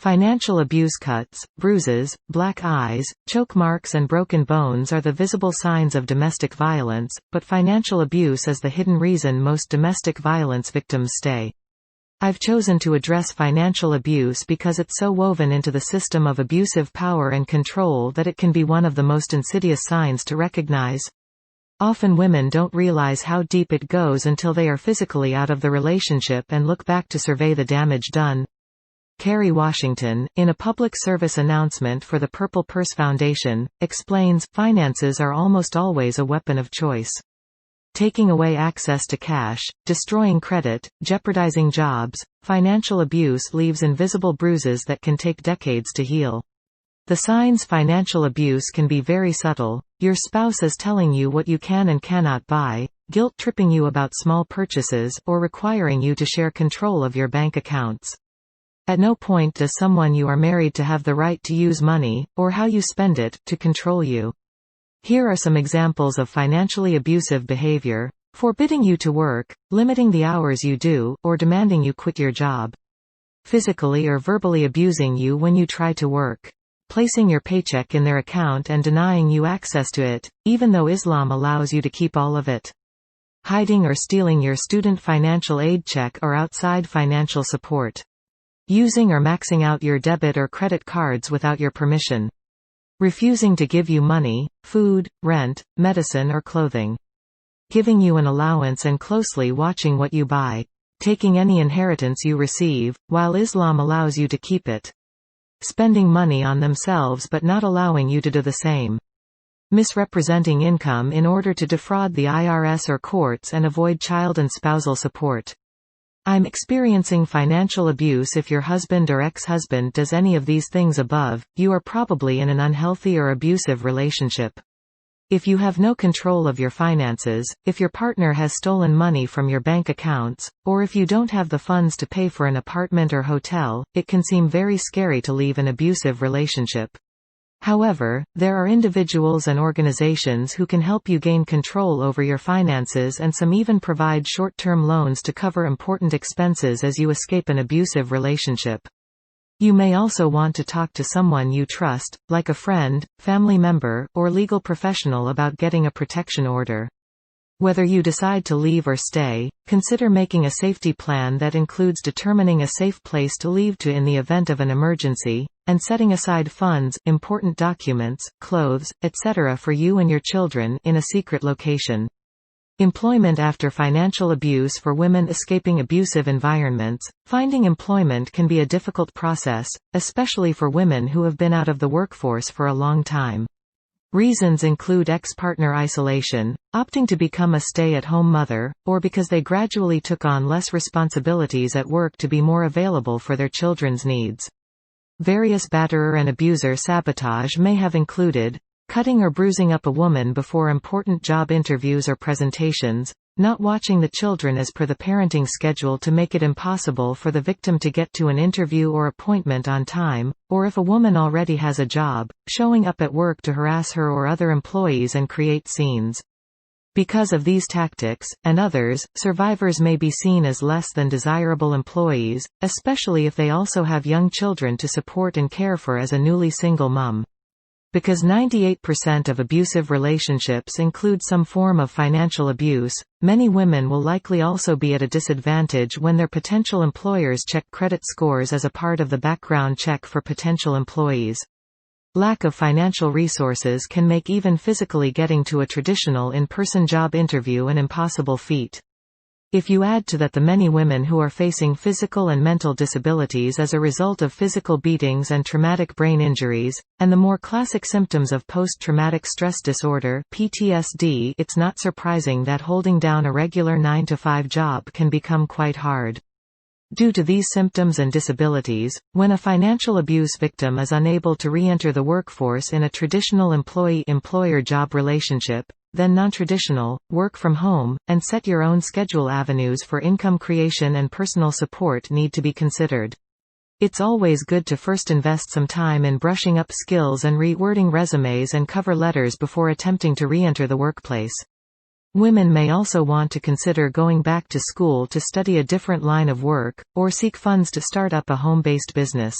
Financial abuse. Cuts, bruises, black eyes, choke marks and broken bones are the visible signs of domestic violence, but financial abuse is the hidden reason most domestic violence victims stay. I've chosen to address financial abuse because it's so woven into the system of abusive power and control that it can be one of the most insidious signs to recognize. Often women don't realize how deep it goes until they are physically out of the relationship and look back to survey the damage done. Kerry Washington, in a public service announcement for the Purple Purse Foundation, explains, finances are almost always a weapon of choice. Taking away access to cash, destroying credit, jeopardizing jobs, financial abuse leaves invisible bruises that can take decades to heal. The signs financial abuse can be very subtle: your spouse is telling you what you can and cannot buy, guilt-tripping you about small purchases, or requiring you to share control of your bank accounts. At no point does someone you are married to have the right to use money, or how you spend it, to control you. Here are some examples of financially abusive behavior: forbidding you to work, limiting the hours you do, or demanding you quit your job. Physically or verbally abusing you when you try to work. Placing your paycheck in their account and denying you access to it, even though Islam allows you to keep all of it. Hiding or stealing your student financial aid check or outside financial support. Using or maxing out your debit or credit cards without your permission. Refusing to give you money, food, rent, medicine or clothing. Giving you an allowance and closely watching what you buy. Taking any inheritance you receive, while Islam allows you to keep it. Spending money on themselves but not allowing you to do the same. Misrepresenting income in order to defraud the IRS or courts and avoid child and spousal support. I'm experiencing financial abuse. If your husband or ex-husband does any of these things above, you are probably in an unhealthy or abusive relationship. If you have no control of your finances, if your partner has stolen money from your bank accounts, or if you don't have the funds to pay for an apartment or hotel, it can seem very scary to leave an abusive relationship. However, there are individuals and organizations who can help you gain control over your finances, and some even provide short-term loans to cover important expenses as you escape an abusive relationship. You may also want to talk to someone you trust, like a friend, family member, or legal professional about getting a protection order. Whether you decide to leave or stay, consider making a safety plan that includes determining a safe place to leave to in the event of an emergency, and setting aside funds, important documents, clothes, etc. for you and your children in a secret location. Employment after financial abuse. For women escaping abusive environments, finding employment can be a difficult process, especially for women who have been out of the workforce for a long time. Reasons include ex-partner isolation, opting to become a stay-at-home mother, or because they gradually took on less responsibilities at work to be more available for their children's needs. Various batterer and abuser sabotage may have included cutting or bruising up a woman before important job interviews or presentations, not watching the children as per the parenting schedule to make it impossible for the victim to get to an interview or appointment on time, or if a woman already has a job, showing up at work to harass her or other employees and create scenes. Because of these tactics, and others, survivors may be seen as less than desirable employees, especially if they also have young children to support and care for as a newly single mom. Because 98% of abusive relationships include some form of financial abuse, many women will likely also be at a disadvantage when their potential employers check credit scores as a part of the background check for potential employees. Lack of financial resources can make even physically getting to a traditional in-person job interview an impossible feat. If you add to that the many women who are facing physical and mental disabilities as a result of physical beatings and traumatic brain injuries, and the more classic symptoms of post-traumatic stress disorder (PTSD), it's not surprising that holding down a regular 9-to-5 job can become quite hard. Due to these symptoms and disabilities, when a financial abuse victim is unable to re-enter the workforce in a traditional employee-employer job relationship, then non-traditional, work from home, and set your own schedule avenues for income creation and personal support need to be considered. It's always good to first invest some time in brushing up skills and rewording resumes and cover letters before attempting to re-enter the workplace. Women may also want to consider going back to school to study a different line of work, or seek funds to start up a home-based business.